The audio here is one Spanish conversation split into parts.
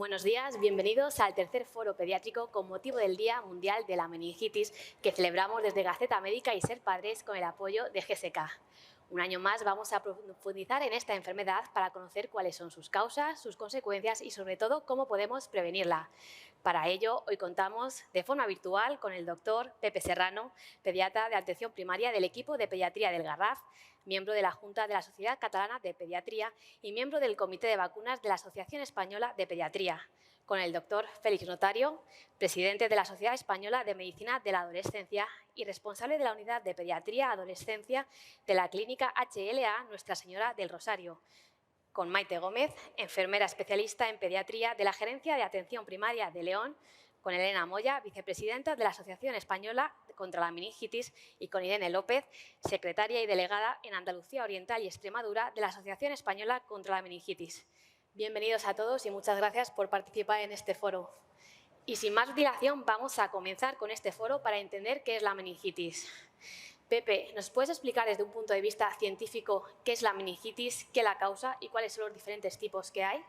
Buenos días, bienvenidos al tercer foro pediátrico con motivo del Día Mundial de la Meningitis que celebramos desde Gaceta Médica y Ser Padres con el apoyo de GSK. Un año más vamos a profundizar en esta enfermedad para conocer cuáles son sus causas, sus consecuencias y sobre todo cómo podemos prevenirla. Para ello, hoy contamos de forma virtual con el doctor Pepe Serrano, pediatra de atención primaria del equipo de pediatría del Garraf, miembro de la Junta de la Sociedad Catalana de Pediatría y miembro del Comité de Vacunas de la Asociación Española de Pediatría, con el doctor Félix Notario, presidente de la Sociedad Española de Medicina de la Adolescencia y responsable de la Unidad de Pediatría Adolescencia de la Clínica HLA Nuestra Señora del Rosario, con Maite Gómez, enfermera especialista en pediatría de la Gerencia de Atención Primaria de León, con Elena Moya, vicepresidenta de la Asociación Española contra la Meningitis, y con Irene López, secretaria y delegada en Andalucía Oriental y Extremadura de la Asociación Española contra la Meningitis. Bienvenidos a todos y muchas gracias por participar en este foro. Y sin más dilación, vamos a comenzar con este foro para entender qué es la meningitis. Pepe, ¿nos puedes explicar desde un punto de vista científico qué es la meningitis, qué la causa y cuáles son los diferentes tipos que hay?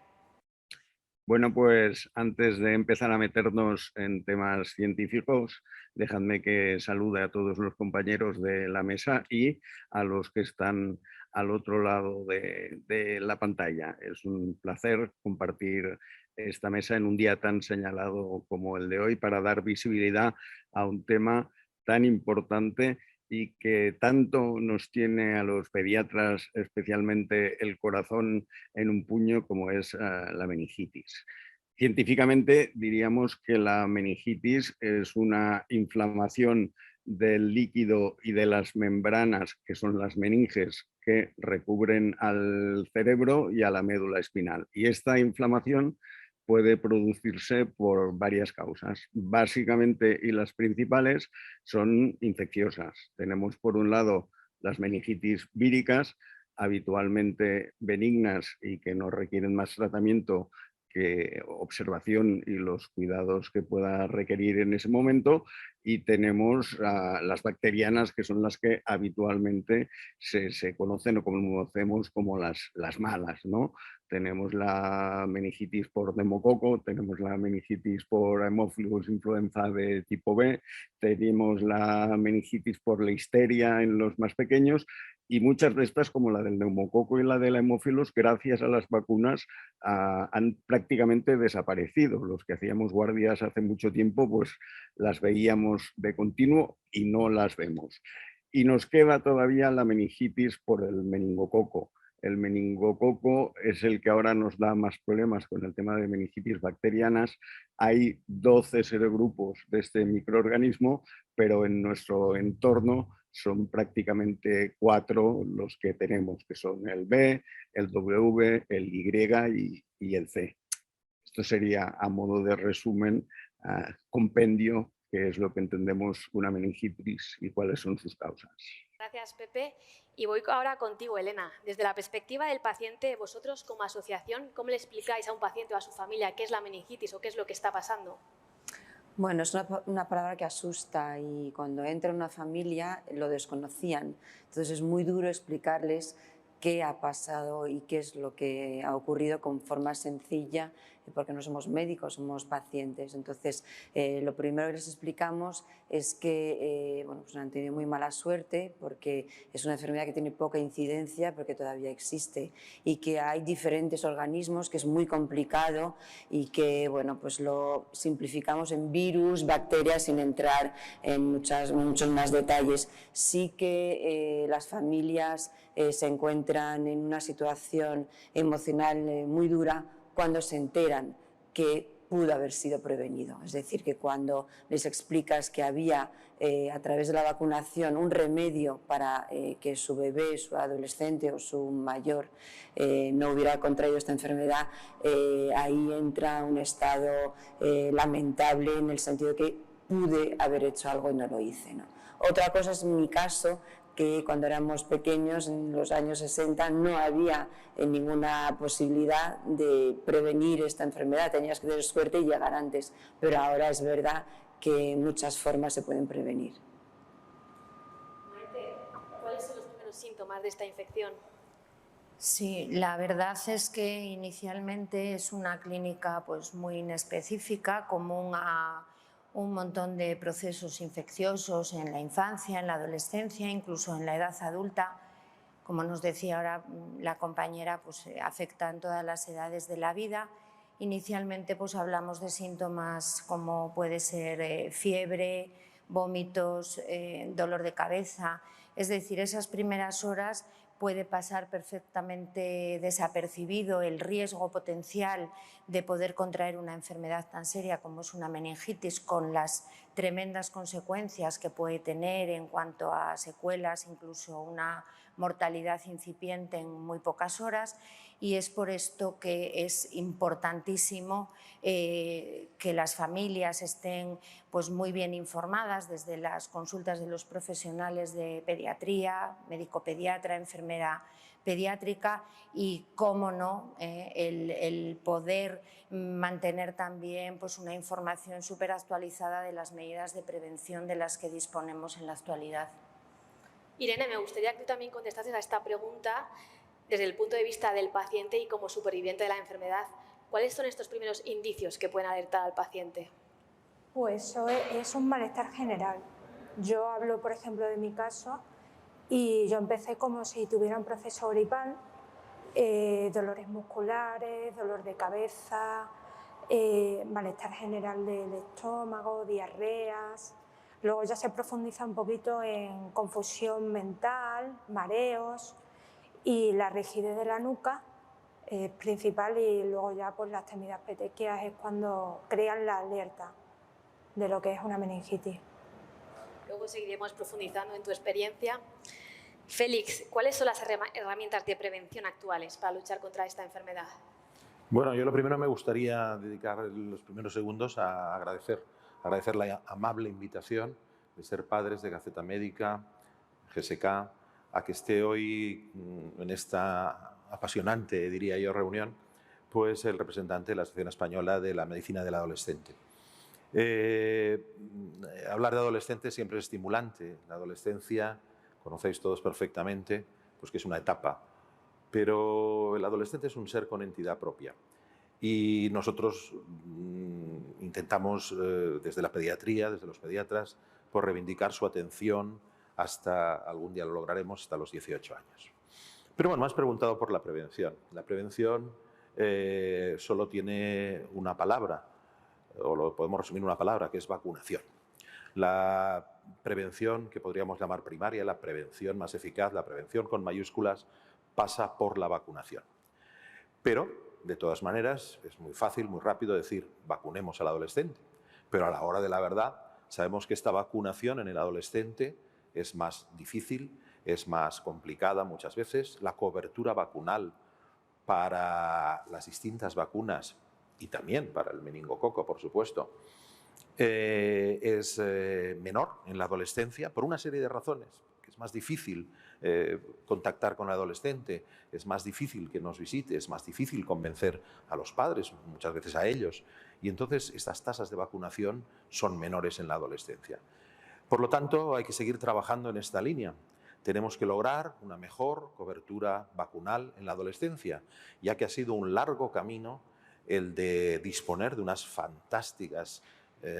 Bueno, pues antes de empezar a meternos en temas científicos, dejadme que salude a todos los compañeros de la mesa y a los que están al otro lado de la pantalla. Es un placer compartir esta mesa en un día tan señalado como el de hoy para dar visibilidad a un tema tan importante y que tanto nos tiene a los pediatras, especialmente el corazón en un puño, como es la meningitis. Científicamente diríamos que la meningitis es una inflamación del líquido y de las membranas, que son las meninges, que recubren al cerebro y a la médula espinal. Y esta inflamación puede producirse por varias causas. Básicamente, y las principales, son infecciosas. Tenemos por un lado las meningitis víricas, habitualmente benignas y que no requieren más tratamiento que observación y los cuidados que pueda requerir en ese momento, y tenemos las bacterianas, que son las que habitualmente se conocen o conocemos como las malas, ¿no? Tenemos la meningitis por neumococo, tenemos la meningitis por Haemophilus influenza de tipo B, tenemos la meningitis por Listeria en los más pequeños, y muchas de estas, como la del neumococo y la de la Haemophilus, gracias a las vacunas han prácticamente desaparecido. Los que hacíamos guardias hace mucho tiempo, pues las veíamos de continuo y no las vemos. Y nos queda todavía la meningitis por el meningococo. El meningococo es el que ahora nos da más problemas con el tema de meningitis bacterianas. Hay 12 serogrupos de este microorganismo, pero en nuestro entorno son prácticamente 4 los que tenemos, que son el B, el W, el Y y el C. Esto sería, a modo de resumen, compendio, qué es lo que entendemos una meningitis y cuáles son sus causas. Gracias, Pepe. Y voy ahora contigo, Elena. Desde la perspectiva del paciente, vosotros como asociación, ¿cómo le explicáis a un paciente o a su familia qué es la meningitis o qué es lo que está pasando? Bueno, es una palabra que asusta y cuando entra en una familia lo desconocían. Entonces es muy duro explicarles qué ha pasado y qué es lo que ha ocurrido con forma sencilla, porque no somos médicos, somos pacientes. Entonces, lo primero que les explicamos es que pues han tenido muy mala suerte porque es una enfermedad que tiene poca incidencia, pero que todavía existe, y que hay diferentes organismos, que es muy complicado y que bueno, pues lo simplificamos en virus, bacterias, sin entrar en muchos más detalles. Sí que las familias se encuentran en una situación emocional muy dura cuando se enteran que pudo haber sido prevenido. Es decir, que cuando les explicas que había a través de la vacunación un remedio para que su bebé, su adolescente o su mayor no hubiera contraído esta enfermedad, ahí entra un estado lamentable, en el sentido de que pude haber hecho algo y no lo hice, ¿no? Otra cosa es mi caso, que cuando éramos pequeños, en los años 60, no había ninguna posibilidad de prevenir esta enfermedad, tenías que tener suerte y llegar antes, pero ahora es verdad que en muchas formas se pueden prevenir. Maite, ¿cuáles son los primeros síntomas de esta infección? Sí, la verdad es que inicialmente es una clínica pues, muy inespecífica, común a un montón de procesos infecciosos en la infancia, en la adolescencia, incluso en la edad adulta. Como nos decía ahora la compañera, pues afecta en todas las edades de la vida. Inicialmente pues hablamos de síntomas como puede ser fiebre, vómitos, dolor de cabeza. Es decir, esas primeras horas puede pasar perfectamente desapercibido el riesgo potencial de poder contraer una enfermedad tan seria como es una meningitis, con las tremendas consecuencias que puede tener en cuanto a secuelas, incluso una mortalidad incipiente en muy pocas horas, y es por esto que es importantísimo que las familias estén pues, muy bien informadas desde las consultas de los profesionales de pediatría, médico pediatra, enfermera pediátrica y, cómo no, el poder mantener también pues, una información súper actualizada de las medidas de prevención de las que disponemos en la actualidad. Irene, me gustaría que tú también contestases a esta pregunta desde el punto de vista del paciente y como superviviente de la enfermedad. ¿Cuáles son estos primeros indicios que pueden alertar al paciente? Pues eso es un malestar general. Yo hablo, por ejemplo, de mi caso y yo empecé como si tuviera un proceso gripal, dolores musculares, dolor de cabeza, malestar general del estómago, diarreas. Luego ya se profundiza un poquito en confusión mental, mareos y la rigidez de la nuca principal, y luego ya pues las temidas petequias es cuando crean la alerta de lo que es una meningitis. Luego seguiremos profundizando en tu experiencia. Félix, ¿cuáles son las herramientas de prevención actuales para luchar contra esta enfermedad? Bueno, yo lo primero me gustaría dedicar los primeros segundos a agradecer la amable invitación de Ser Padres, de Gaceta Médica, GSK, a que esté hoy en esta apasionante, diría yo, reunión, pues el representante de la Asociación Española de la Medicina del Adolescente. Hablar de adolescentes siempre es estimulante. La adolescencia, conocéis todos perfectamente, pues que es una etapa, pero el adolescente es un ser con entidad propia. Y nosotros intentamos, desde la pediatría, desde los pediatras, por reivindicar su atención hasta, algún día lo lograremos, hasta los 18 años. Pero bueno, me has preguntado por la prevención. La prevención solo tiene una palabra, o lo podemos resumir en una palabra, que es vacunación. La prevención, que podríamos llamar primaria, la prevención más eficaz, la prevención con mayúsculas, pasa por la vacunación. Pero, de todas maneras, es muy fácil, muy rápido decir vacunemos al adolescente. Pero a la hora de la verdad, sabemos que esta vacunación en el adolescente es más difícil, es más complicada muchas veces. La cobertura vacunal para las distintas vacunas y también para el meningococo, por supuesto, es menor en la adolescencia por una serie de razones. Es más difícil contactar con el adolescente, es más difícil que nos visite, es más difícil convencer a los padres, muchas veces a ellos, y entonces estas tasas de vacunación son menores en la adolescencia. Por lo tanto, hay que seguir trabajando en esta línea. Tenemos que lograr una mejor cobertura vacunal en la adolescencia, ya que ha sido un largo camino el de disponer de unas fantásticas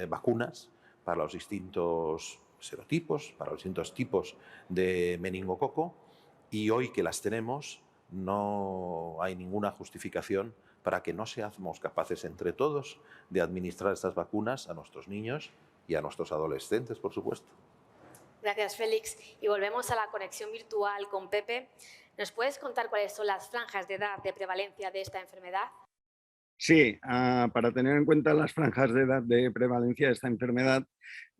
vacunas para los distintos serotipos, para los distintos tipos de meningococo, y hoy que las tenemos no hay ninguna justificación para que no seamos capaces entre todos de administrar estas vacunas a nuestros niños y a nuestros adolescentes, por supuesto. Gracias, Félix. Y volvemos a la conexión virtual con Pepe. ¿Nos puedes contar cuáles son las franjas de edad de prevalencia de esta enfermedad? Sí, para tener en cuenta las franjas de edad de prevalencia de esta enfermedad,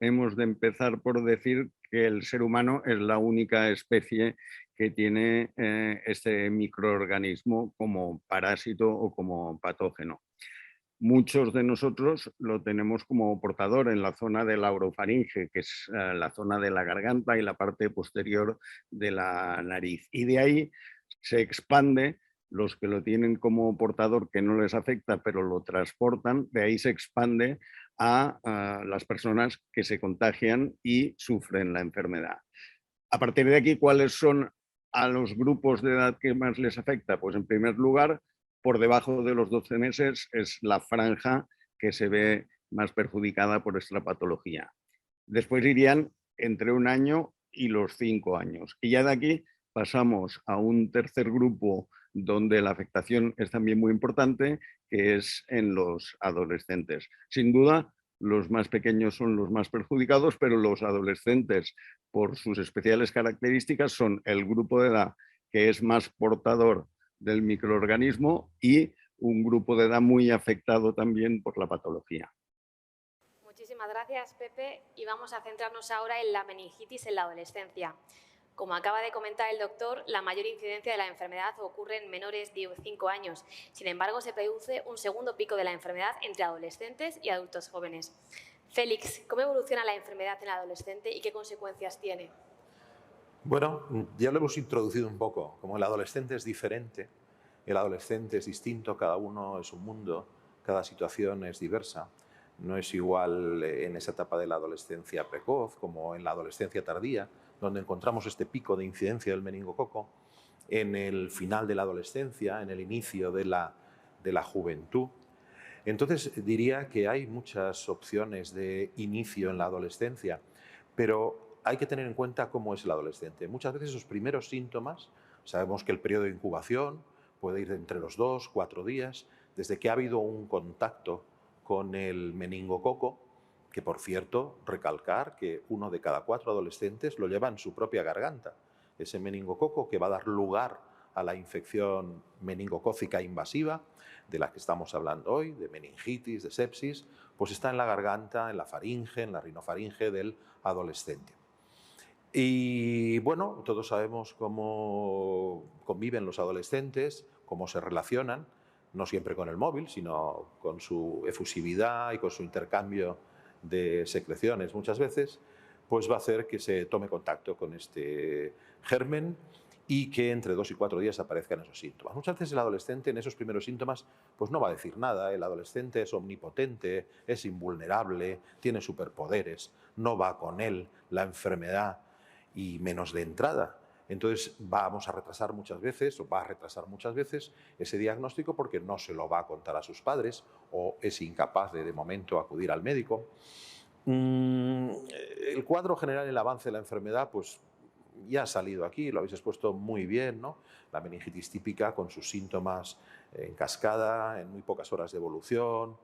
hemos de empezar por decir que el ser humano es la única especie que tiene este microorganismo como parásito o como patógeno. Muchos de nosotros lo tenemos como portador en la zona de la orofaringe, que es la zona de la garganta y la parte posterior de la nariz. Y de ahí se expande. Los que lo tienen como portador que no les afecta, pero lo transportan, de ahí se expande a las personas que se contagian y sufren la enfermedad. A partir de aquí, ¿cuáles son a los grupos de edad que más les afecta, pues en primer lugar, por debajo de los 12 meses es la franja que se ve más perjudicada por esta patología. Después irían entre 1 año y los 5 años. Y ya de aquí pasamos a un tercer grupo donde la afectación es también muy importante, que es en los adolescentes. Sin duda, los más pequeños son los más perjudicados, pero los adolescentes, por sus especiales características, son el grupo de edad que es más portador del microorganismo y un grupo de edad muy afectado también por la patología. Muchísimas gracias, Pepe. Y vamos a centrarnos ahora en la meningitis en la adolescencia. Como acaba de comentar el doctor, la mayor incidencia de la enfermedad ocurre en menores de 5 años. Sin embargo, se produce un segundo pico de la enfermedad entre adolescentes y adultos jóvenes. Félix, ¿cómo evoluciona la enfermedad en el adolescente y qué consecuencias tiene? Bueno, ya lo hemos introducido un poco. Como el adolescente es diferente, el adolescente es distinto, cada uno es un mundo, cada situación es diversa. No es igual en esa etapa de la adolescencia precoz como en la adolescencia tardía, donde encontramos este pico de incidencia del meningococo, en el final de la adolescencia, en el inicio de la juventud. Entonces diría que hay muchas opciones de inicio en la adolescencia, pero hay que tener en cuenta cómo es el adolescente. Muchas veces esos primeros síntomas, sabemos que el periodo de incubación puede ir entre los 2 o 4 días, desde que ha habido un contacto con el meningococo, que por cierto, recalcar que 1 de cada 4 adolescentes lo lleva en su propia garganta. Ese meningococo que va a dar lugar a la infección meningocócica invasiva, de la que estamos hablando hoy, de meningitis, de sepsis, pues está en la garganta, en la faringe, en la rinofaringe del adolescente. Y bueno, todos sabemos cómo conviven los adolescentes, cómo se relacionan, no siempre con el móvil, sino con su efusividad y con su intercambio de secreciones muchas veces, pues va a hacer que se tome contacto con este germen y que entre 2 y 4 días aparezcan esos síntomas. Muchas veces el adolescente en esos primeros síntomas pues no va a decir nada, el adolescente es omnipotente, es invulnerable, tiene superpoderes, no va con él la enfermedad y menos de entrada. Entonces vamos a retrasar muchas veces, o va a retrasar muchas veces ese diagnóstico porque no se lo va a contar a sus padres o es incapaz de momento acudir al médico. El cuadro general, el avance de la enfermedad, pues ya ha salido aquí, lo habéis expuesto muy bien, ¿no? La meningitis típica con sus síntomas en cascada, en muy pocas horas de evolución,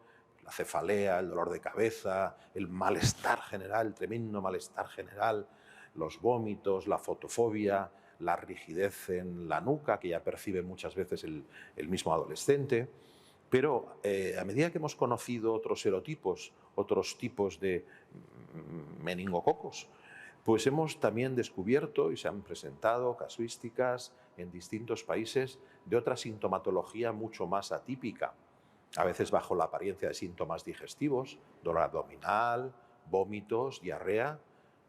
la cefalea, el dolor de cabeza, el malestar general, el tremendo malestar general, los vómitos, la fotofobia, la rigidez en la nuca, que ya percibe muchas veces el mismo adolescente. Pero a medida que hemos conocido otros serotipos, otros tipos de meningococos, pues hemos también descubierto y se han presentado casuísticas en distintos países de otra sintomatología mucho más atípica, a veces bajo la apariencia de síntomas digestivos, dolor abdominal, vómitos, diarrea,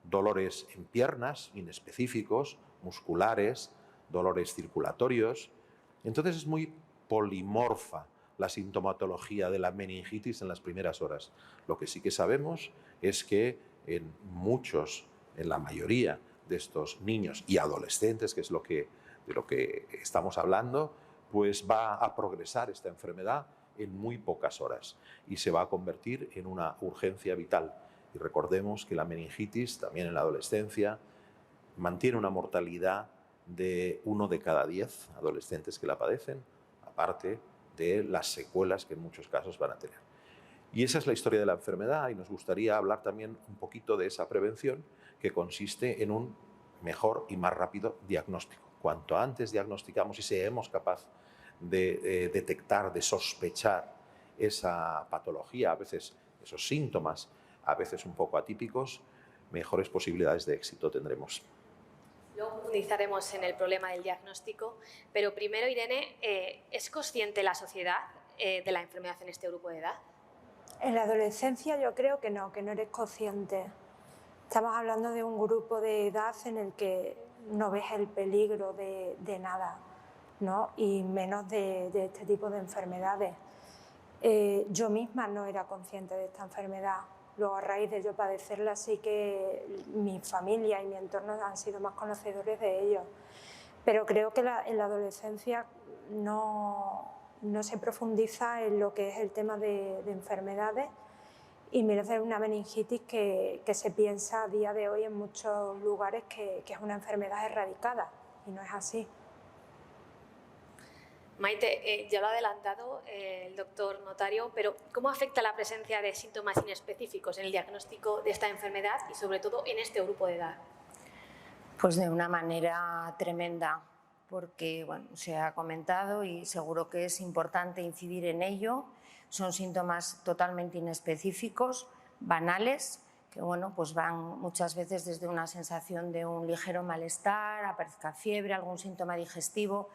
dolores en piernas inespecíficos, musculares, dolores circulatorios. Entonces es muy polimorfa la sintomatología de la meningitis en las primeras horas. Lo que sí que sabemos es que en la mayoría de estos niños y adolescentes, que es de lo que estamos hablando, pues va a progresar esta enfermedad en muy pocas horas y se va a convertir en una urgencia vital. Y recordemos que la meningitis, también en la adolescencia, mantiene una mortalidad de 1 de cada 10 adolescentes que la padecen, aparte de las secuelas que en muchos casos van a tener. Y esa es la historia de la enfermedad y nos gustaría hablar también un poquito de esa prevención que consiste en un mejor y más rápido diagnóstico. Cuanto antes diagnosticamos y seamos capaces de detectar, de sospechar esa patología, a veces esos síntomas, a veces un poco atípicos, mejores posibilidades de éxito tendremos. Luego profundizaremos en el problema del diagnóstico, pero primero, Irene, ¿es consciente la sociedad de la enfermedad en este grupo de edad? En la adolescencia yo creo que no eres consciente. Estamos hablando de un grupo de edad en el que no ves el peligro de nada, ¿no? Y menos de este tipo de enfermedades. Yo misma no era consciente de esta enfermedad. Luego, a raíz de yo padecerla, sí que mi familia y mi entorno han sido más conocedores de ello. pero creo que en la adolescencia no se profundiza en lo que es el tema de enfermedades, y merece una meningitis que se piensa a día de hoy en muchos lugares que es una enfermedad erradicada, y no es así. Maite, ya lo ha adelantado el doctor Notario, pero ¿cómo afecta la presencia de síntomas inespecíficos en el diagnóstico de esta enfermedad y sobre todo en este grupo de edad? Pues de una manera tremenda, porque bueno, se ha comentado y seguro que es importante incidir en ello. Son síntomas totalmente inespecíficos, banales, que bueno, pues van muchas veces desde una sensación de un ligero malestar, aparezca fiebre, algún síntoma digestivo,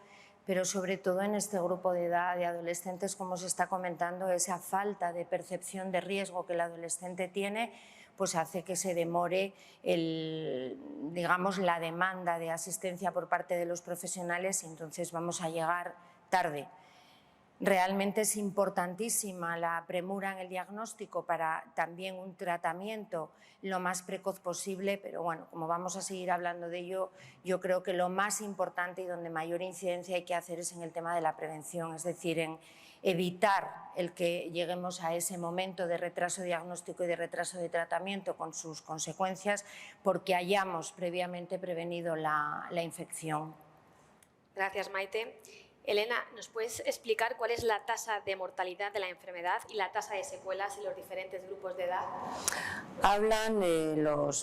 pero sobre todo en este grupo de edad de adolescentes, como se está comentando, esa falta de percepción de riesgo que el adolescente tiene, pues hace que se demore digamos, la demanda de asistencia por parte de los profesionales, y entonces vamos a llegar tarde. Realmente es importantísima la premura en el diagnóstico para también un tratamiento lo más precoz posible, pero bueno, como vamos a seguir hablando de ello, yo creo que lo más importante y donde mayor incidencia hay que hacer es en el tema de la prevención, es decir, en evitar el que lleguemos a ese momento de retraso diagnóstico y de retraso de tratamiento con sus consecuencias, porque hayamos previamente prevenido la infección. Gracias, Maite. Elena, ¿nos puedes explicar cuál es la tasa de mortalidad de la enfermedad y la tasa de secuelas en los diferentes grupos de edad? Hablan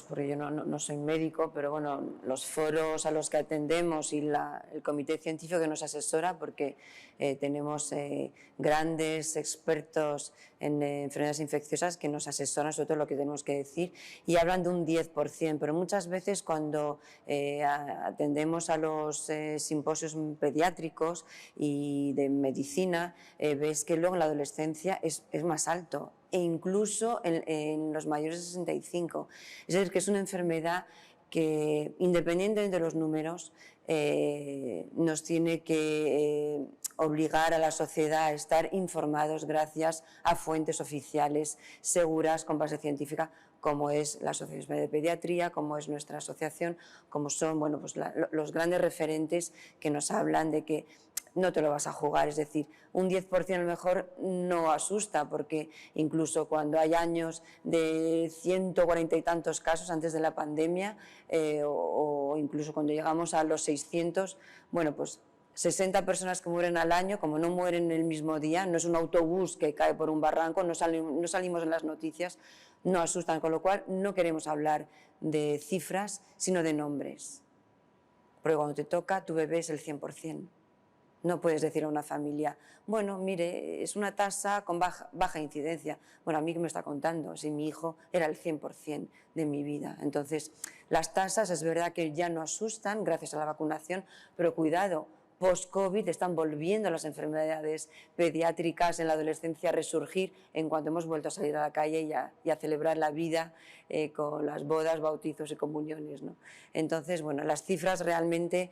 porque yo no soy médico, pero bueno, los foros a los que atendemos y el comité científico que nos asesora, porque tenemos grandes expertos en enfermedades infecciosas que nos asesoran sobre todo lo que tenemos que decir, y hablan de un 10%, pero muchas veces cuando atendemos a los simposios pediátricos y de medicina, ves que luego en la adolescencia es más alto, e incluso en los mayores de 65. Es decir, que es una enfermedad que, independientemente de los números, nos tiene que obligar a la sociedad a estar informados gracias a fuentes oficiales seguras, con base científica, como es la Asociación de Pediatría, como es nuestra asociación, como son pues los grandes referentes que nos hablan de que no te lo vas a jugar. Es decir, un 10% a lo mejor no asusta, porque incluso cuando hay años de 140 y tantos casos antes de la pandemia, o incluso cuando llegamos a los 600, bueno, pues 60 personas que mueren al año, como no mueren el mismo día, no es un autobús que cae por un barranco, no salimos en las noticias, no asustan, con lo cual no queremos hablar de cifras, sino de nombres. Porque cuando te toca, tu bebé es el 100%. No puedes decir a una familia, bueno, mire, es una tasa con baja incidencia. Bueno, a mí, ¿qué me está contando? Si mi hijo era el 100% de mi vida. Entonces, las tasas es verdad que ya no asustan gracias a la vacunación, pero cuidado, post-COVID están volviendo las enfermedades pediátricas en la adolescencia a resurgir en cuanto hemos vuelto a salir a la calle y a celebrar la vida con las bodas, bautizos y comuniones, ¿no? Entonces, bueno, las cifras realmente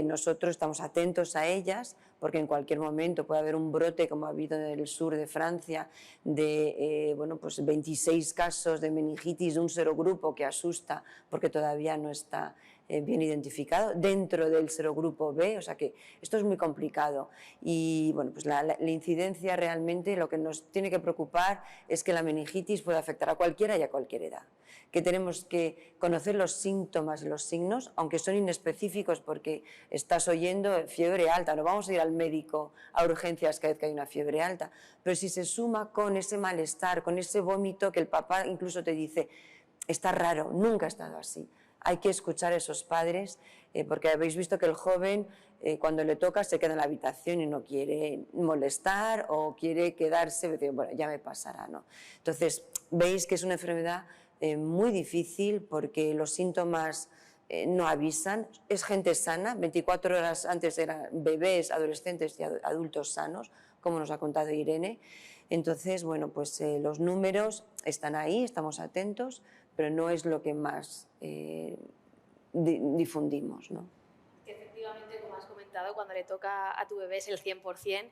nosotros estamos atentos a ellas, porque en cualquier momento puede haber un brote, como ha habido en el sur de Francia, de pues 26 casos de meningitis de un serogrupo que asusta, porque todavía no está bien identificado dentro del serogrupo B, o sea que esto es muy complicado. Y bueno, pues la incidencia realmente, lo que nos tiene que preocupar es que la meningitis puede afectar a cualquiera y a cualquier edad, que tenemos que conocer los síntomas y los signos, aunque son inespecíficos, porque estás oyendo fiebre alta, no vamos a ir al médico a urgencias cada vez que hay una fiebre alta, pero si se suma con ese malestar, con ese vómito que el papá incluso te dice, está raro, nunca ha estado así. Hay que escuchar a esos padres, porque habéis visto que el joven, cuando le toca, se queda en la habitación y no quiere molestar o quiere quedarse, bueno, ya me pasará, ¿no? Entonces, veis que es una enfermedad muy difícil, porque los síntomas no avisan, es gente sana, 24 horas antes eran bebés, adolescentes y adultos sanos, como nos ha contado Irene. Entonces, bueno, pues los números están ahí, estamos atentos, pero no es lo que más difundimos, ¿no? Efectivamente, como has comentado, cuando le toca a tu bebé es el 100%.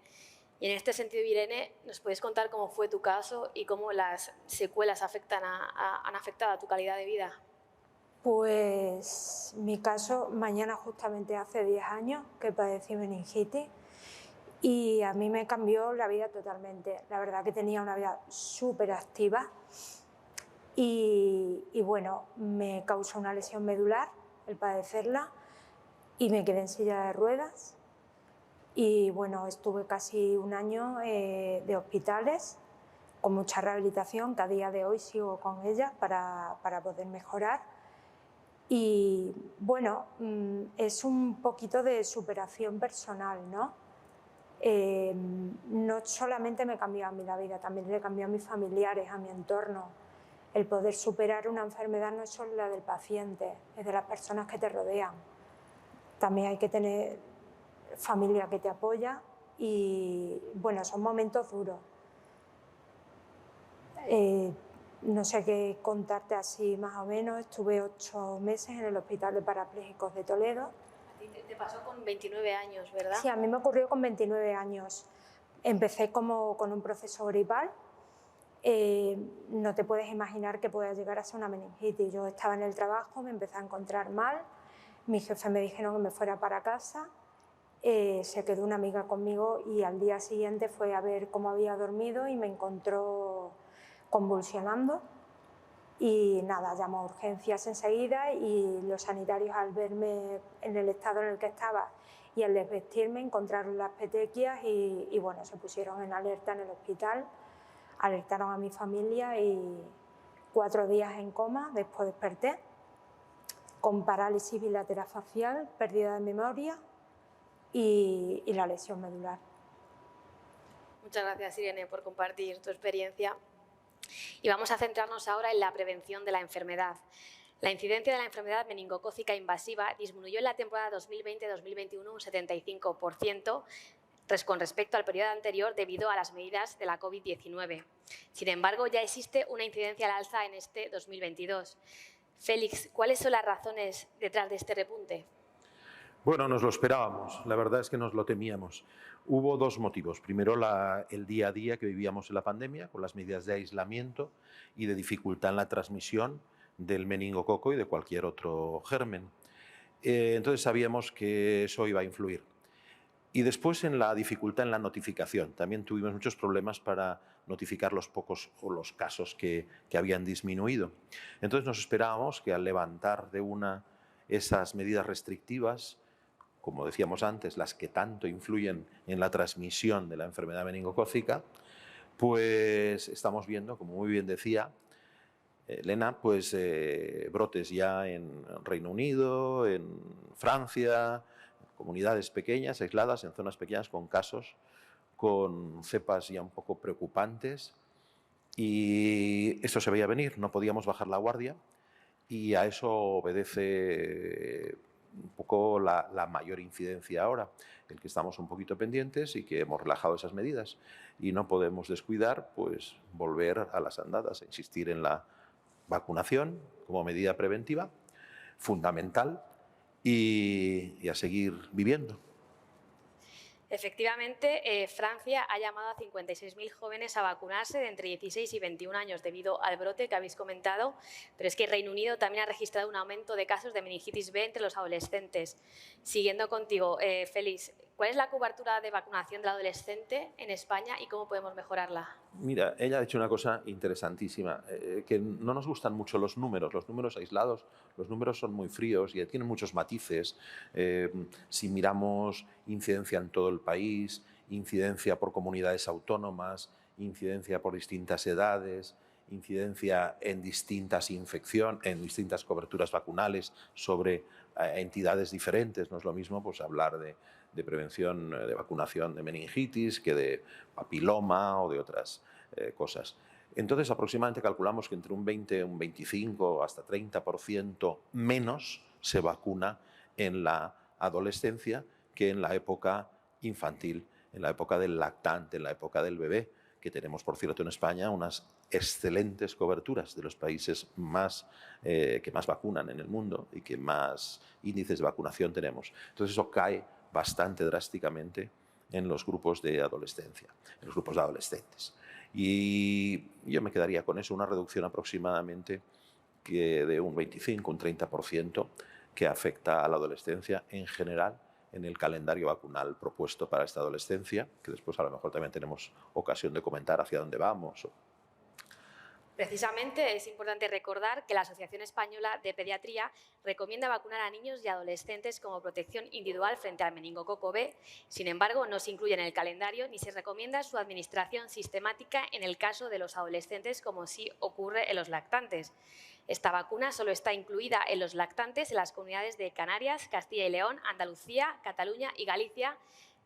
Y en este sentido, Irene, ¿nos puedes contar cómo fue tu caso y cómo las secuelas han afectado a tu calidad de vida? Pues mi caso, mañana justamente hace 10 años que padecí meningitis y a mí me cambió la vida totalmente. La verdad que tenía una vida súper activa y bueno, me causó una lesión medular el padecerla y me quedé en silla de ruedas y bueno, estuve casi un año de hospitales con mucha rehabilitación, que a día de hoy sigo con ella para poder mejorar. Y bueno, es un poquito de superación personal, ¿no? No solamente me cambió a mí la vida, también le cambió a mis familiares, a mi entorno. El poder superar una enfermedad no es solo la del paciente, es de las personas que te rodean. También hay que tener familia que te apoya y bueno, son momentos duros. No sé qué contarte así más o menos. Estuve 8 meses en el Hospital de Parapléjicos de Toledo. A ti te pasó con 29 años, ¿verdad? Sí, a mí me ocurrió con 29 años. Empecé como con un proceso gripal. No te puedes imaginar que pueda llegar a ser una meningitis. Yo estaba en el trabajo, me empecé a encontrar mal. Mi jefe me dijeron que me fuera para casa. Se quedó una amiga conmigo y al día siguiente fue a ver cómo había dormido y me encontró convulsionando y nada, llamó a urgencias enseguida y los sanitarios al verme en el estado en el que estaba y al desvestirme encontraron las petequias y bueno, se pusieron en alerta en el hospital, alertaron a mi familia y 4 días en coma, después desperté con parálisis bilateral facial, pérdida de memoria y la lesión medular. Muchas gracias, Irene, por compartir tu experiencia. Y vamos a centrarnos ahora en la prevención de la enfermedad. La incidencia de la enfermedad meningocócica invasiva disminuyó en la temporada 2020-2021 un 75% con respecto al periodo anterior debido a las medidas de la COVID-19. Sin embargo, ya existe una incidencia al alza en este 2022. Félix, ¿cuáles son las razones detrás de este repunte? Bueno, nos lo esperábamos, la verdad es que nos lo temíamos. Hubo 2 motivos. Primero, el día a día que vivíamos en la pandemia, con las medidas de aislamiento y de dificultad en la transmisión del meningococo y de cualquier otro germen. Entonces sabíamos que eso iba a influir. Y después en la dificultad en la notificación. También tuvimos muchos problemas para notificar los pocos o los casos que habían disminuido. Entonces nos esperábamos que al levantar de una esas medidas restrictivas, como decíamos antes, las que tanto influyen en la transmisión de la enfermedad meningocócica, pues estamos viendo, como muy bien decía Elena, pues brotes ya en Reino Unido, en Francia, comunidades pequeñas, aisladas, en zonas pequeñas, con casos, con cepas ya un poco preocupantes. Y esto se veía venir, no podíamos bajar la guardia y a eso obedece un poco la mayor incidencia ahora, el que estamos un poquito pendientes y que hemos relajado esas medidas y no podemos descuidar, pues volver a las andadas, a insistir en la vacunación como medida preventiva, fundamental, y a seguir viviendo. Efectivamente, Francia ha llamado a 56.000 jóvenes a vacunarse de entre 16 y 21 años debido al brote que habéis comentado, pero es que Reino Unido también ha registrado un aumento de casos de meningitis B entre los adolescentes. Siguiendo contigo, Félix, ¿cuál es la cobertura de vacunación del adolescente en España y cómo podemos mejorarla? Mira, ella ha dicho una cosa interesantísima, que no nos gustan mucho los números aislados, los números son muy fríos y tienen muchos matices. Si miramos incidencia en todo el país, incidencia por comunidades autónomas, incidencia por distintas edades, incidencia en distintas infecciones, en distintas coberturas vacunales sobre entidades diferentes. No es lo mismo pues, hablar de prevención, de vacunación de meningitis que de papiloma o de otras cosas. Entonces, aproximadamente calculamos que entre un 20, un 25 hasta 30% menos se vacuna en la adolescencia que en la época infantil, en la época del lactante, en la época del bebé, que tenemos, por cierto, en España unas excelentes coberturas de los países que más vacunan en el mundo y que más índices de vacunación tenemos. Entonces, eso cae bastante drásticamente en los grupos de adolescencia, en los grupos de adolescentes. Y yo me quedaría con eso, una reducción aproximadamente que de un 25, un 30%, que afecta a la adolescencia en general en el calendario vacunal propuesto para esta adolescencia, que después a lo mejor también tenemos ocasión de comentar hacia dónde vamos. Precisamente es importante recordar que la Asociación Española de Pediatría recomienda vacunar a niños y adolescentes como protección individual frente al meningococo B. Sin embargo, no se incluye en el calendario ni se recomienda su administración sistemática en el caso de los adolescentes, como sí ocurre en los lactantes. Esta vacuna solo está incluida en los lactantes en las comunidades de Canarias, Castilla y León, Andalucía, Cataluña y Galicia,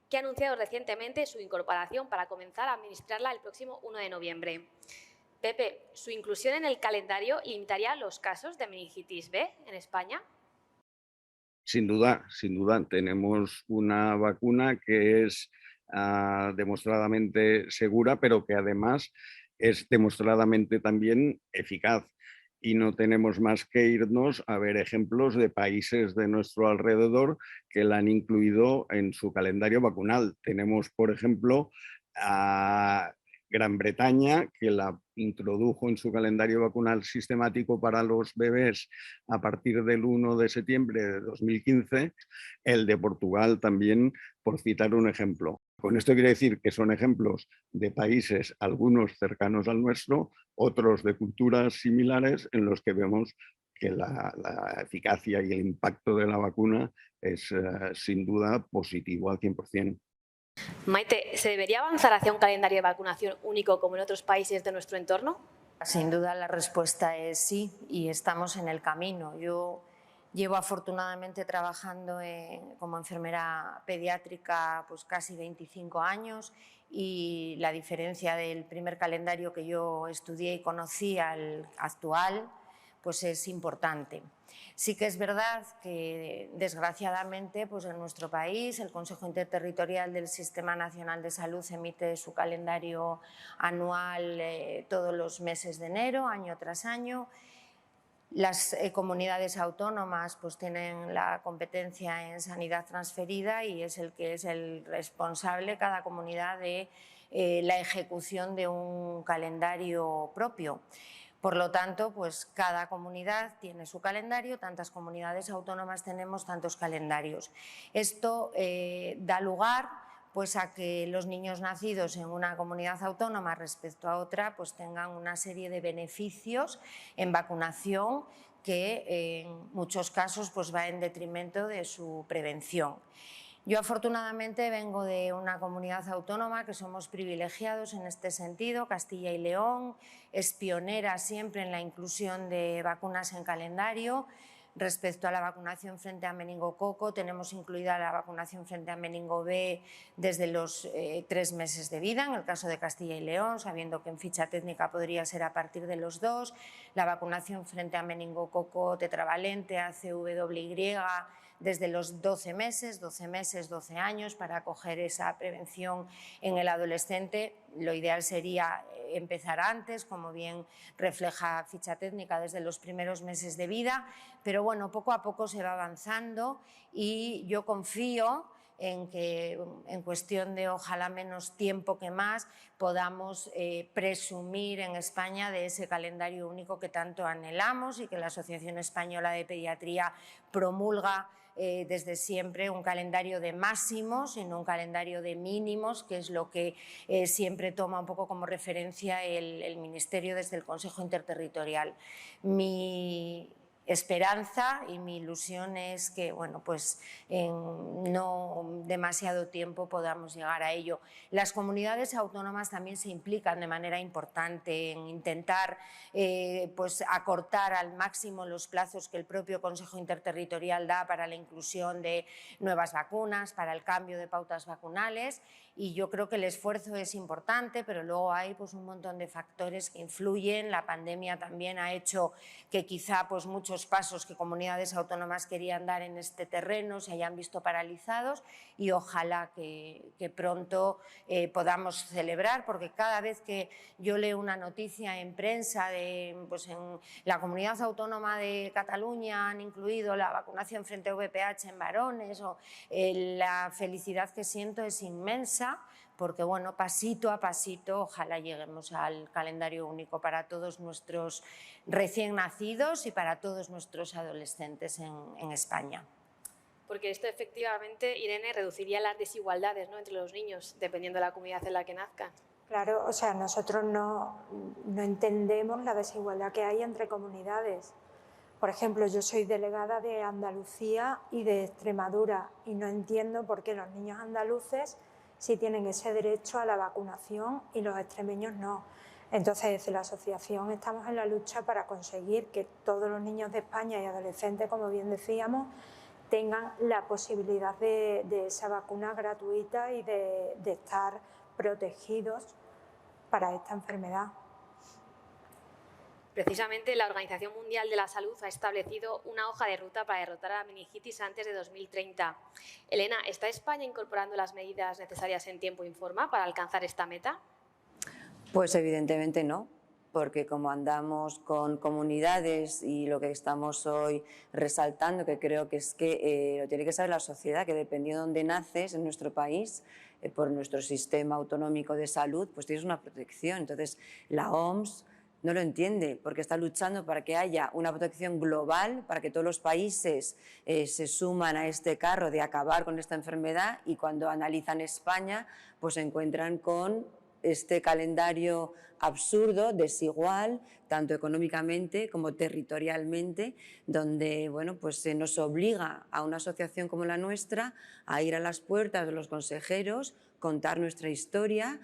que ha anunciado recientemente su incorporación para comenzar a administrarla el próximo 1 de noviembre. Pepe, ¿su inclusión en el calendario limitaría los casos de meningitis B en España? Sin duda, tenemos una vacuna que es demostradamente segura, pero que además es demostradamente también eficaz. Y no tenemos más que irnos a ver ejemplos de países de nuestro alrededor que la han incluido en su calendario vacunal. Tenemos, por ejemplo, a Gran Bretaña, que la introdujo en su calendario vacunal sistemático para los bebés a partir del 1 de septiembre de 2015, el de Portugal también, por citar un ejemplo. Con esto quiere decir que son ejemplos de países, algunos cercanos al nuestro, otros de culturas similares, en los que vemos que la eficacia y el impacto de la vacuna es sin duda positivo al 100%. Maite, ¿se debería avanzar hacia un calendario de vacunación único como en otros países de nuestro entorno? Sin duda la respuesta es sí, y estamos en el camino. Yo llevo afortunadamente trabajando como enfermera pediátrica pues casi 25 años, y la diferencia del primer calendario que yo estudié y conocí al actual pues es importante. Sí que es verdad que, desgraciadamente, pues en nuestro país el Consejo Interterritorial del Sistema Nacional de Salud emite su calendario anual todos los meses de enero, año tras año. Las comunidades autónomas pues tienen la competencia en sanidad transferida y es el responsable, cada comunidad, de la ejecución de un calendario propio. Por lo tanto, pues cada comunidad tiene su calendario, tantas comunidades autónomas tenemos tantos calendarios. Esto da lugar pues a que los niños nacidos en una comunidad autónoma respecto a otra pues tengan una serie de beneficios en vacunación que en muchos casos pues va en detrimento de su prevención. Yo afortunadamente vengo de una comunidad autónoma que somos privilegiados en este sentido. Castilla y León es pionera siempre en la inclusión de vacunas en calendario. Respecto a la vacunación frente a meningococo, tenemos incluida la vacunación frente a meningo B desde los 3 meses de vida, en el caso de Castilla y León, sabiendo que en ficha técnica podría ser a partir de los 2. La vacunación frente a meningococo tetravalente, ACWY, desde los 12 meses, 12 años, para acoger esa prevención en el adolescente. Lo ideal sería empezar antes, como bien refleja ficha técnica, desde los primeros meses de vida, pero bueno, poco a poco se va avanzando y yo confío en que en cuestión de ojalá menos tiempo que más podamos presumir en España de ese calendario único que tanto anhelamos y que la Asociación Española de Pediatría promulga desde siempre, un calendario de máximos y no un calendario de mínimos, que es lo que siempre toma un poco como referencia el Ministerio desde el Consejo Interterritorial. Mi esperanza y mi ilusión es que, bueno, pues en no demasiado tiempo podamos llegar a ello. Las comunidades autónomas también se implican de manera importante en intentar pues acortar al máximo los plazos que el propio Consejo Interterritorial da para la inclusión de nuevas vacunas, para el cambio de pautas vacunales, y yo creo que el esfuerzo es importante, pero luego hay pues un montón de factores que influyen. La pandemia también ha hecho que quizá pues muchos pasos que comunidades autónomas querían dar en este terreno se hayan visto paralizados, y ojalá que pronto podamos celebrar, porque cada vez que yo leo una noticia en prensa de pues en la comunidad autónoma de Cataluña han incluido la vacunación frente a VPH en varones, la felicidad que siento es inmensa, porque bueno, pasito a pasito ojalá lleguemos al calendario único para todos nuestros recién nacidos y para todos nuestros adolescentes en España. Porque esto efectivamente, Irene, reduciría las desigualdades, ¿no?, entre los niños, dependiendo de la comunidad en la que nazcan. Claro, o sea, nosotros no entendemos la desigualdad que hay entre comunidades. Por ejemplo, yo soy delegada de Andalucía y de Extremadura y no entiendo por qué los niños andaluces sí tienen ese derecho a la vacunación y los extremeños no. Entonces, desde la asociación estamos en la lucha para conseguir que todos los niños de España y adolescentes, como bien decíamos, tengan la posibilidad de esa vacuna gratuita y de estar protegidos para esta enfermedad. Precisamente la Organización Mundial de la Salud ha establecido una hoja de ruta para derrotar a la meningitis antes de 2030. Elena, ¿está España incorporando las medidas necesarias en tiempo y forma para alcanzar esta meta? Pues evidentemente no, porque como andamos con comunidades y lo que estamos hoy resaltando, que creo que es que lo tiene que saber la sociedad, que dependiendo de dónde naces en nuestro país, por nuestro sistema autonómico de salud, pues tienes una protección. Entonces, la OMS no lo entiende porque está luchando para que haya una protección global, para que todos los países se suman a este carro de acabar con esta enfermedad, y cuando analizan España, pues se encuentran con este calendario absurdo, desigual, tanto económicamente como territorialmente, donde bueno, pues se nos obliga a una asociación como la nuestra a ir a las puertas de los consejeros, contar nuestra historia,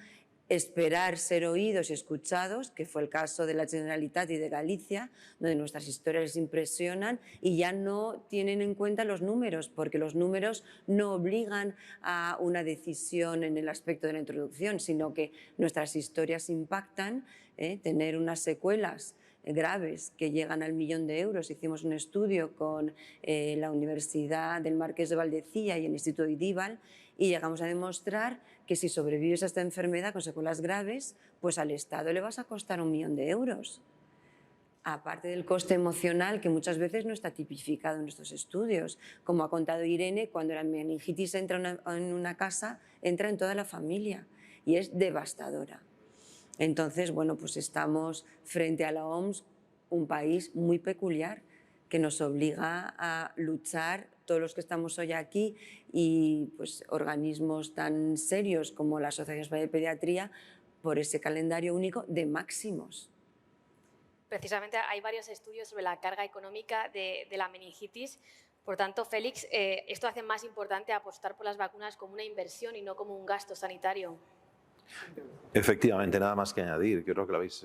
esperar ser oídos y escuchados, que fue el caso de la Generalitat y de Galicia, donde nuestras historias les impresionan y ya no tienen en cuenta los números, porque los números no obligan a una decisión en el aspecto de la introducción, sino que nuestras historias impactan, tener unas secuelas graves que llegan al 1.000.000 de euros. Hicimos un estudio con la Universidad del Marqués de Valdecilla y el Instituto Idíbal y llegamos a demostrar que si sobrevives a esta enfermedad con secuelas graves, pues al Estado le vas a costar 1.000.000 de euros. Aparte del coste emocional que muchas veces no está tipificado en estos estudios. Como ha contado Irene, cuando la meningitis entra en una casa, entra en toda la familia y es devastadora. Entonces, bueno, pues estamos frente a la OMS, un país muy peculiar que nos obliga a luchar todos los que estamos hoy aquí y pues organismos tan serios como la Asociación Española de Pediatría por ese calendario único de máximos. Precisamente hay varios estudios sobre la carga económica de la meningitis. Por tanto, Félix, esto hace más importante apostar por las vacunas como una inversión y no como un gasto sanitario. Efectivamente, nada más que añadir. Yo creo que lo habéis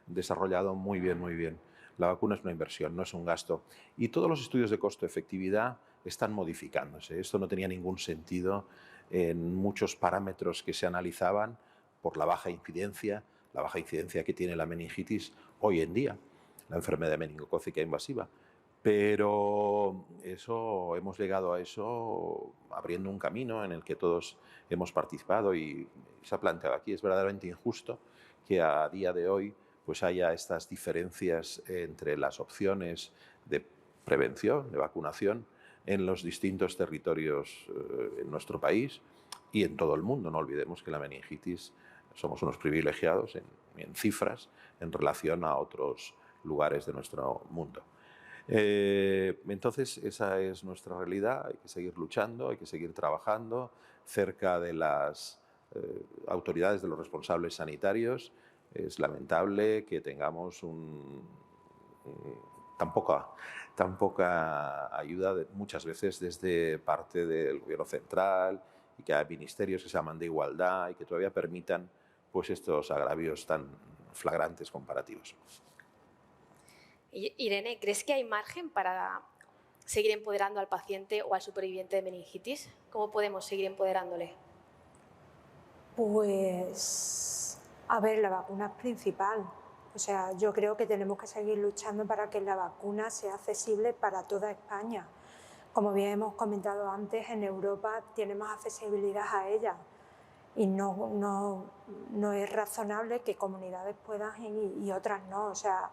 desarrollado muy bien, muy bien. La vacuna es una inversión, no es un gasto. Y todos los estudios de costo-efectividad están modificándose. Esto no tenía ningún sentido en muchos parámetros que se analizaban por la baja incidencia que tiene la meningitis hoy en día, la enfermedad meningocócica invasiva. Pero eso, hemos llegado a eso abriendo un camino en el que todos hemos participado y se ha planteado aquí. Es verdaderamente injusto que a día de hoy pues haya estas diferencias entre las opciones de prevención, de vacunación, en los distintos territorios en nuestro país y en todo el mundo. No olvidemos que la meningitis somos unos privilegiados en cifras en relación a otros lugares de nuestro mundo. Entonces, esa es nuestra realidad. Hay que seguir luchando, hay que seguir trabajando cerca de las autoridades, de los responsables sanitarios. Es lamentable que tengamos tan poca ayuda muchas veces desde parte del gobierno central y que hay ministerios que se llaman de igualdad y que todavía permitan pues, estos agravios tan flagrantes comparativos. Irene, ¿crees que hay margen para seguir empoderando al paciente o al superviviente de meningitis? ¿Cómo podemos seguir empoderándole? Pues, a ver, la vacuna es principal. O sea, yo creo que tenemos que seguir luchando para que la vacuna sea accesible para toda España. Como bien hemos comentado antes, en Europa tiene más accesibilidad a ella y no es razonable que comunidades puedan y otras no. O sea,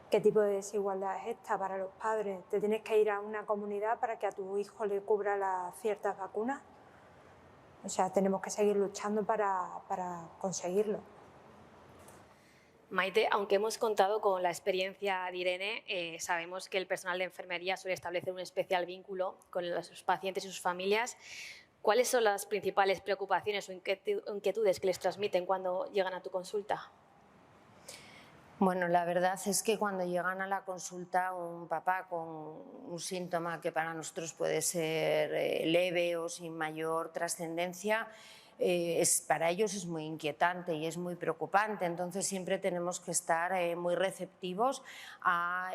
¿qué tipo de desigualdad es esta para los padres? ¿Te tienes que ir a una comunidad para que a tu hijo le cubra ciertas vacunas? O sea, tenemos que seguir luchando para conseguirlo. Maite, aunque hemos contado con la experiencia de Irene, sabemos que el personal de enfermería suele establecer un especial vínculo con los pacientes y sus familias. ¿Cuáles son las principales preocupaciones o inquietudes que les transmiten cuando llegan a tu consulta? Bueno, la verdad es que cuando llegan a la consulta un papá con un síntoma que para nosotros puede ser leve o sin mayor trascendencia, para ellos es muy inquietante y es muy preocupante. Entonces siempre tenemos que estar muy receptivos a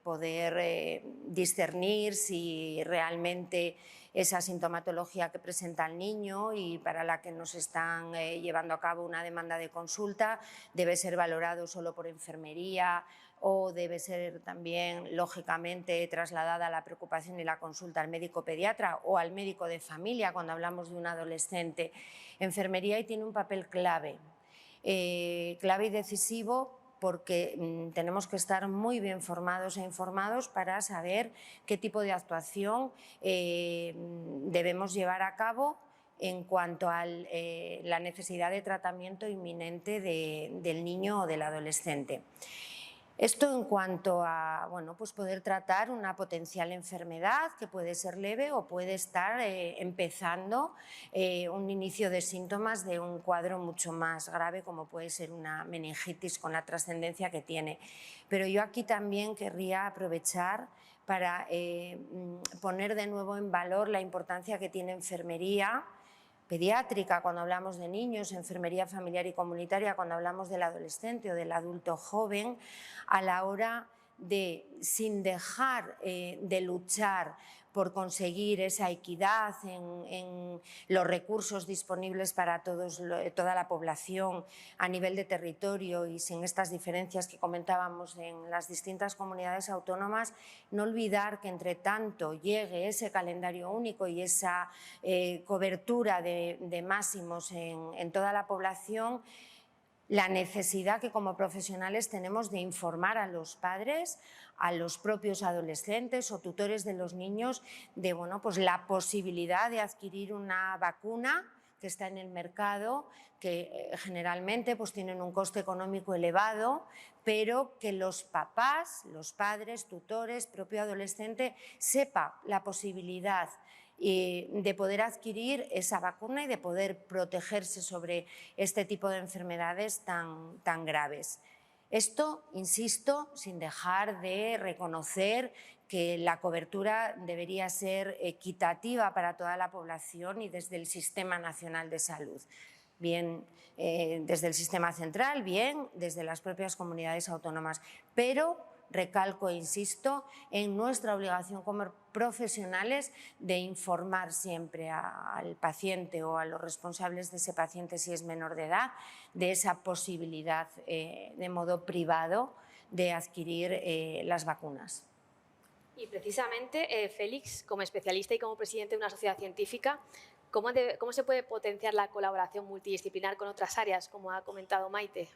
poder discernir si realmente esa sintomatología que presenta el niño y para la que nos están llevando a cabo una demanda de consulta debe ser valorado solo por enfermería o debe ser también, lógicamente, trasladada la preocupación y la consulta al médico pediatra o al médico de familia cuando hablamos de un adolescente. Enfermería ahí tiene un papel clave, clave y decisivo, porque tenemos que estar muy bien formados e informados para saber qué tipo de actuación debemos llevar a cabo en cuanto a la necesidad de tratamiento inminente del niño o del adolescente. Esto en cuanto a pues poder tratar una potencial enfermedad que puede ser leve o puede estar empezando un inicio de síntomas de un cuadro mucho más grave como puede ser una meningitis con la trascendencia que tiene. Pero yo aquí también querría aprovechar para poner de nuevo en valor la importancia que tiene enfermería pediátrica cuando hablamos de niños, enfermería familiar y comunitaria cuando hablamos del adolescente o del adulto joven, a la hora de, sin dejar de luchar por conseguir esa equidad en los recursos disponibles para toda la población a nivel de territorio y sin estas diferencias que comentábamos en las distintas comunidades autónomas, no olvidar que entre tanto llegue ese calendario único y esa cobertura de máximos en toda la población, la necesidad que como profesionales tenemos de informar a los padres, a los propios adolescentes o tutores de los niños de pues la posibilidad de adquirir una vacuna que está en el mercado, que generalmente pues tienen un coste económico elevado, pero que los papás, los padres, tutores, propio adolescente, sepa la posibilidad de poder adquirir esa vacuna y de poder protegerse sobre este tipo de enfermedades tan graves. Esto, insisto, sin dejar de reconocer que la cobertura debería ser equitativa para toda la población y desde el Sistema Nacional de Salud. Bien desde el sistema central, bien desde las propias comunidades autónomas, pero recalco e insisto en nuestra obligación como profesionales de informar siempre al paciente o a los responsables de ese paciente si es menor de edad de esa posibilidad de modo privado de adquirir las vacunas. Y precisamente, Félix, como especialista y como presidente de una sociedad científica, ¿cómo se puede potenciar la colaboración multidisciplinar con otras áreas, como ha comentado Maite?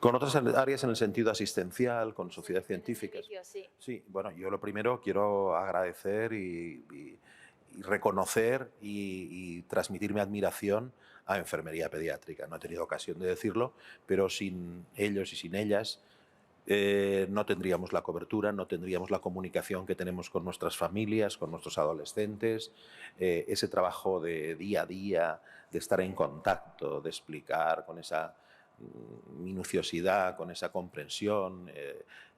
Con otras áreas en el sentido asistencial, con sociedades científicas. Sí. Sí, bueno, yo lo primero quiero agradecer y reconocer y transmitir mi admiración a enfermería pediátrica. No he tenido ocasión de decirlo, pero sin ellos y sin ellas no tendríamos la cobertura, no tendríamos la comunicación que tenemos con nuestras familias, con nuestros adolescentes, ese trabajo de día a día, de estar en contacto, de explicar con esa minuciosidad, con esa comprensión,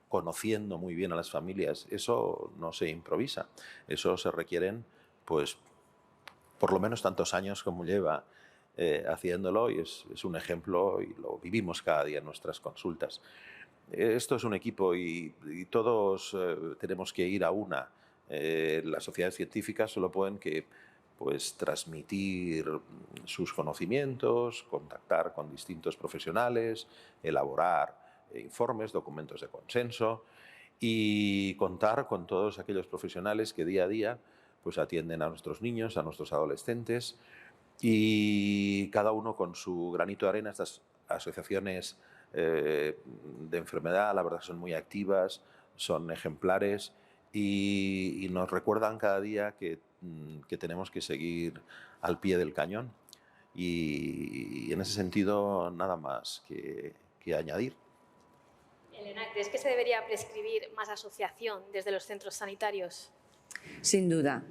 conociendo muy bien a las familias. Eso no se improvisa, eso se requieren pues por lo menos tantos años como lleva haciéndolo y es un ejemplo y lo vivimos cada día en nuestras consultas. Esto es un equipo y todos tenemos que ir a una. Las sociedades científicas solo pueden transmitir sus conocimientos, contactar con distintos profesionales, elaborar informes, documentos de consenso y contar con todos aquellos profesionales que día a día pues atienden a nuestros niños, a nuestros adolescentes y cada uno con su granito de arena. Estas asociaciones de enfermedad, la verdad, son muy activas, son ejemplares y nos recuerdan cada día que que tenemos que seguir al pie del cañón y en ese sentido nada más que añadir. Elena, ¿crees que se debería prescribir más asociación desde los centros sanitarios? Sin duda,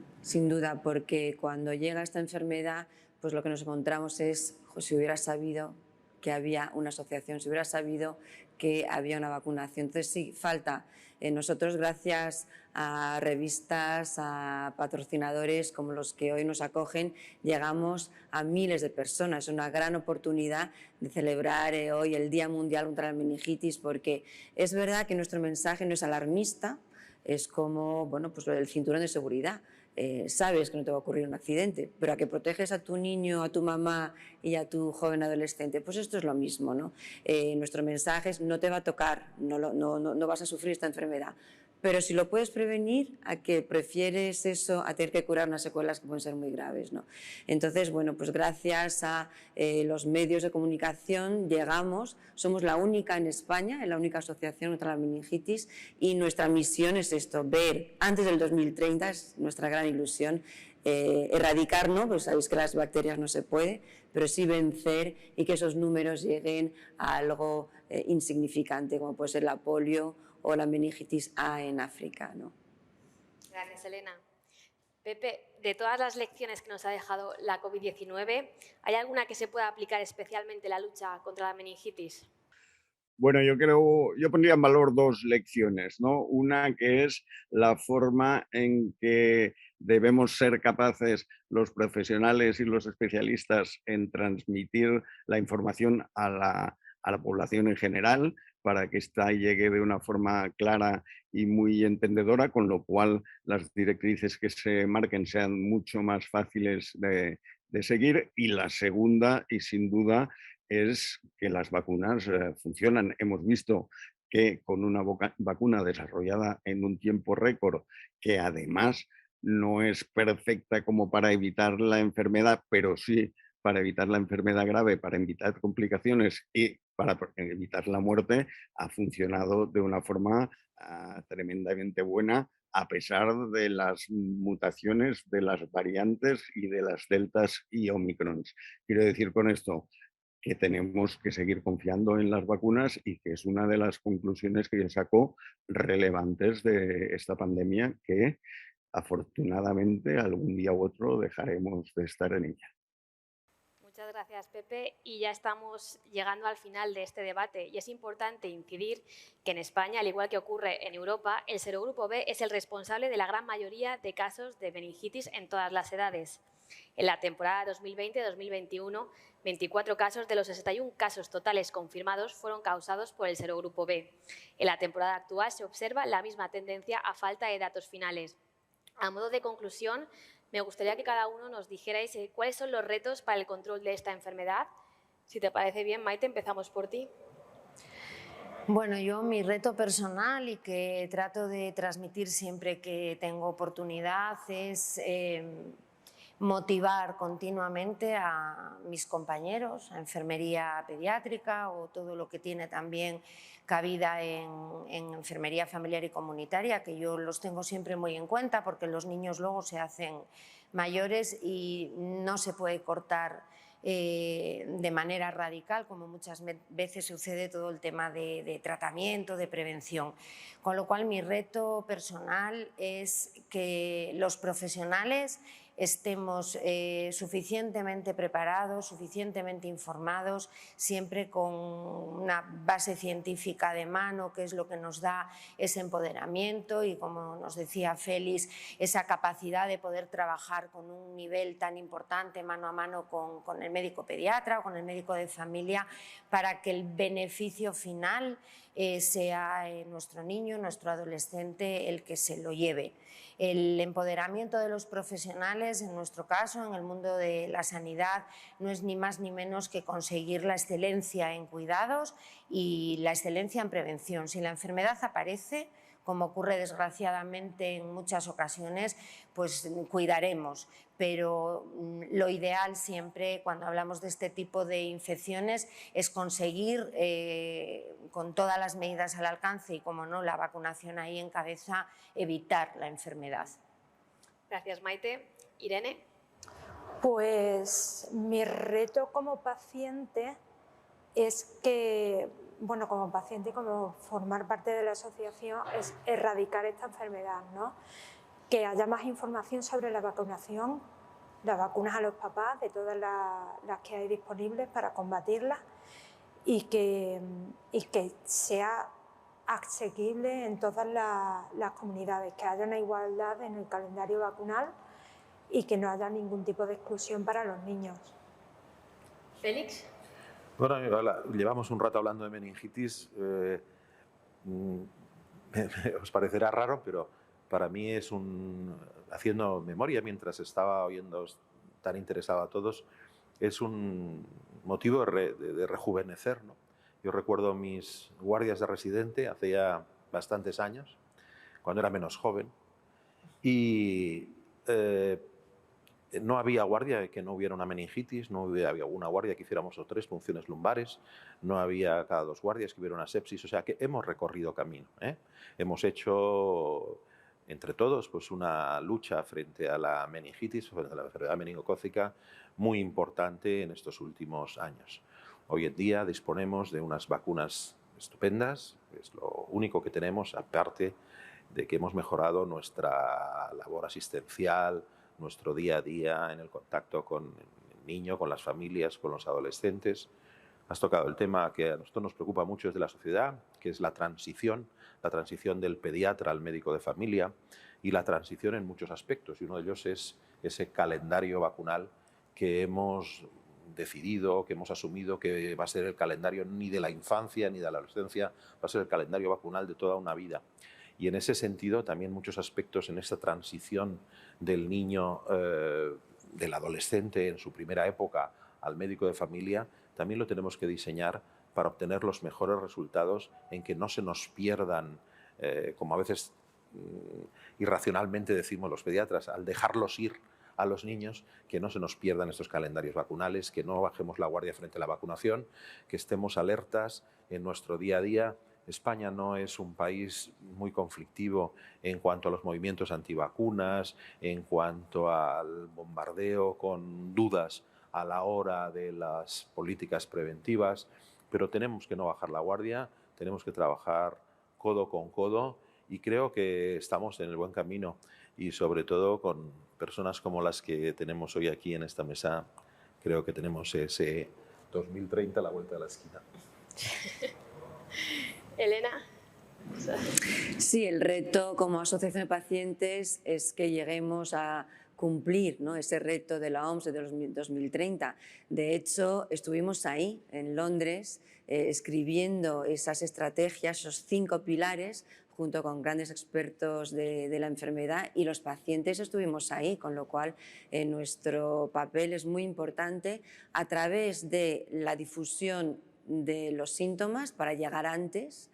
porque cuando llega esta enfermedad, pues lo que nos encontramos es, si hubiera sabido que había una asociación, si hubiera sabido que había una vacunación. Entonces sí, falta. Nosotros, gracias a revistas, a patrocinadores como los que hoy nos acogen, llegamos a miles de personas. Es una gran oportunidad de celebrar hoy el Día Mundial contra la Meningitis, porque es verdad que nuestro mensaje no es alarmista, es como, bueno, pues el cinturón de seguridad. Sabes que no te va a ocurrir un accidente, pero a que proteges a tu niño, a tu mamá y a tu joven adolescente, pues esto es lo mismo, ¿no? Nuestro mensaje es: no te va a tocar, no vas a sufrir esta enfermedad. Pero si lo puedes prevenir, ¿a que prefieres eso a tener que curar unas secuelas que pueden ser muy graves, ¿no? Entonces, bueno, pues gracias a los medios de comunicación llegamos, somos la única en España, la única asociación contra la meningitis, y nuestra misión es esto: ver antes del 2030, es nuestra gran ilusión, erradicar, ¿no? Pues sabéis que las bacterias no se puede, pero sí vencer y que esos números lleguen a algo insignificante, como puede ser la polio o la meningitis A en África, ¿no? Gracias, Elena. Pepe, de todas las lecciones que nos ha dejado la COVID-19, ¿hay alguna que se pueda aplicar especialmente en la lucha contra la meningitis? Bueno, yo pondría en valor dos lecciones, ¿no? Una que es la forma en que debemos ser capaces los profesionales y los especialistas en transmitir la información a la población en general, para que ésta llegue de una forma clara y muy entendedora, con lo cual las directrices que se marquen sean mucho más fáciles de seguir. Y la segunda, y sin duda, es que las vacunas funcionan. Hemos visto que con una vacuna desarrollada en un tiempo récord, que además no es perfecta como para evitar la enfermedad, pero sí para evitar la enfermedad grave, para evitar complicaciones y para evitar la muerte, ha funcionado de una forma tremendamente buena, a pesar de las mutaciones, de las variantes y de las deltas y omicrons. Quiero decir con esto que tenemos que seguir confiando en las vacunas y que es una de las conclusiones que yo saco relevantes de esta pandemia, que afortunadamente algún día u otro dejaremos de estar en ella. Muchas gracias, Pepe. Y ya estamos llegando al final de este debate, y es importante incidir que en España, al igual que ocurre en Europa, el serogrupo B es el responsable de la gran mayoría de casos de meningitis en todas las edades. En la temporada 2020-2021, 24 casos de los 61 casos totales confirmados fueron causados por el serogrupo B. En la temporada actual se observa la misma tendencia a falta de datos finales. A modo de conclusión, me gustaría que cada uno nos dijerais cuáles son los retos para el control de esta enfermedad. Si te parece bien, Maite, empezamos por ti. Bueno, yo mi reto personal y que trato de transmitir siempre que tengo oportunidad es motivar continuamente a mis compañeros, a enfermería pediátrica o todo lo que tiene también cabida en enfermería familiar y comunitaria, que yo los tengo siempre muy en cuenta porque los niños luego se hacen mayores y no se puede cortar de manera radical, como muchas veces sucede, todo el tema de tratamiento, de prevención. Con lo cual mi reto personal es que los profesionales estemos suficientemente preparados, suficientemente informados, siempre con una base científica de mano, que es lo que nos da ese empoderamiento y, como nos decía Félix, esa capacidad de poder trabajar con un nivel tan importante mano a mano con el médico pediatra o con el médico de familia, para que el beneficio final sea nuestro niño, nuestro adolescente, el que se lo lleve. El empoderamiento de los profesionales, en nuestro caso, en el mundo de la sanidad, no es ni más ni menos que conseguir la excelencia en cuidados y la excelencia en prevención. Si la enfermedad aparece, como ocurre desgraciadamente en muchas ocasiones, pues cuidaremos. Pero lo ideal siempre, cuando hablamos de este tipo de infecciones, es conseguir, con todas las medidas al alcance y, como no, la vacunación ahí en cabeza, evitar la enfermedad. Gracias, Maite. Irene. Pues mi reto como paciente es que, bueno, como paciente y como formar parte de la asociación, es erradicar esta enfermedad, ¿no? Que haya más información sobre la vacunación, las vacunas a los papás, de todas las que hay disponibles para combatirlas, y que sea asequible en todas las comunidades, que haya una igualdad en el calendario vacunal y que no haya ningún tipo de exclusión para los niños. Félix. Bueno, llevamos un rato hablando de meningitis. Os parecerá raro, pero para mí es haciendo memoria mientras estaba oyendo tan interesado a todos, es un motivo de rejuvenecer, ¿no? Yo recuerdo mis guardias de residente hace ya bastantes años, cuando era menos joven, y no había guardia que no hubiera una meningitis, no había una guardia que hiciéramos 3 punciones lumbares, no había cada 2 guardias que hubiera una sepsis, o sea que hemos recorrido camino, ¿eh? Hemos hecho entre todos pues una lucha frente a la meningitis, frente a la enfermedad meningocócica, muy importante en estos últimos años. Hoy en día disponemos de unas vacunas estupendas, es lo único que tenemos, aparte de que hemos mejorado nuestra labor asistencial, nuestro día a día en el contacto con el niño, con las familias, con los adolescentes. Has tocado el tema que a nosotros nos preocupa mucho desde la sociedad, que es la transición del pediatra al médico de familia y la transición en muchos aspectos. Y uno de ellos es ese calendario vacunal que hemos decidido, que hemos asumido que va a ser el calendario ni de la infancia ni de la adolescencia, va a ser el calendario vacunal de toda una vida. Y en ese sentido, también muchos aspectos en esta transición del niño, del adolescente en su primera época al médico de familia, también lo tenemos que diseñar para obtener los mejores resultados en que no se nos pierdan, como a veces irracionalmente decimos los pediatras, al dejarlos ir a los niños, que no se nos pierdan estos calendarios vacunales, que no bajemos la guardia frente a la vacunación, que estemos alertas en nuestro día a día. España no es un país muy conflictivo en cuanto a los movimientos antivacunas, en cuanto al bombardeo con dudas a la hora de las políticas preventivas, pero tenemos que no bajar la guardia, tenemos que trabajar codo con codo y creo que estamos en el buen camino y sobre todo con personas como las que tenemos hoy aquí en esta mesa, creo que tenemos ese 2030 a la vuelta de la esquina. Elena. Sí, el reto como asociación de pacientes es que lleguemos a cumplir, ¿no?, ese reto de la OMS de 2030. De hecho, estuvimos ahí, en Londres, escribiendo esas estrategias, esos 5 pilares, junto con grandes expertos de la enfermedad, y los pacientes estuvimos ahí, con lo cual nuestro papel es muy importante a través de la difusión de los síntomas para llegar antes,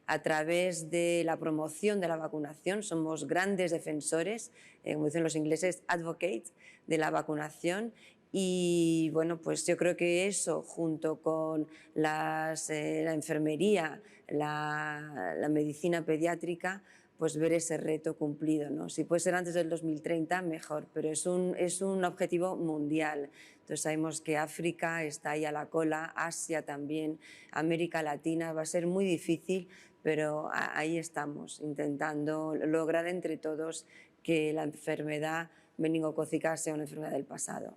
a través de la promoción de la vacunación. Somos grandes defensores, como dicen los ingleses, advocates de la vacunación. Y bueno, pues yo creo que eso, junto con la enfermería, la medicina pediátrica, pues ver ese reto cumplido, ¿no? Si puede ser antes del 2030, mejor, pero es un objetivo mundial. Entonces sabemos que África está ahí a la cola, Asia también, América Latina, va a ser muy difícil, pero ahí estamos, intentando lograr entre todos que la enfermedad meningocócica sea una enfermedad del pasado.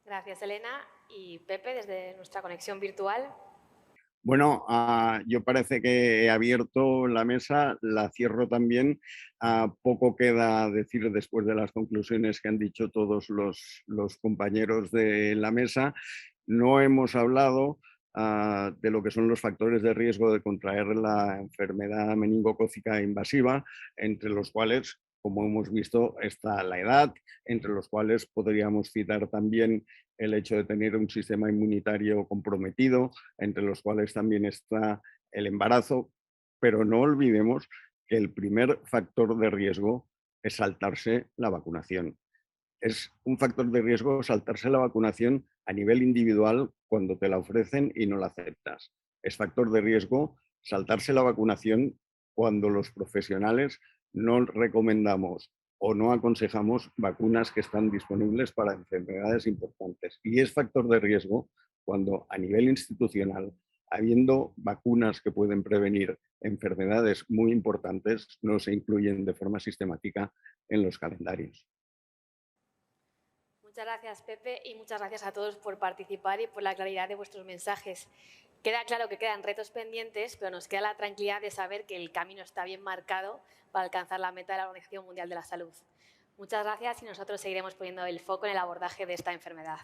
Gracias, Elena. Y Pepe, desde nuestra conexión virtual. Bueno, yo parece que he abierto la mesa, la cierro también. Poco queda decir después de las conclusiones que han dicho todos los compañeros de la mesa. No hemos hablado de lo que son los factores de riesgo de contraer la enfermedad meningocócica invasiva, entre los cuales, como hemos visto, está la edad, entre los cuales podríamos citar también el hecho de tener un sistema inmunitario comprometido, entre los cuales también está el embarazo, pero no olvidemos que el primer factor de riesgo es saltarse la vacunación. Es un factor de riesgo saltarse la vacunación a nivel individual cuando te la ofrecen y no la aceptas. Es factor de riesgo saltarse la vacunación cuando los profesionales no recomendamos o no aconsejamos vacunas que están disponibles para enfermedades importantes. Y es factor de riesgo cuando a nivel institucional, habiendo vacunas que pueden prevenir enfermedades muy importantes, no se incluyen de forma sistemática en los calendarios. Muchas gracias, Pepe, y muchas gracias a todos por participar y por la claridad de vuestros mensajes. Queda claro que quedan retos pendientes, pero nos queda la tranquilidad de saber que el camino está bien marcado para alcanzar la meta de la Organización Mundial de la Salud. Muchas gracias y nosotros seguiremos poniendo el foco en el abordaje de esta enfermedad.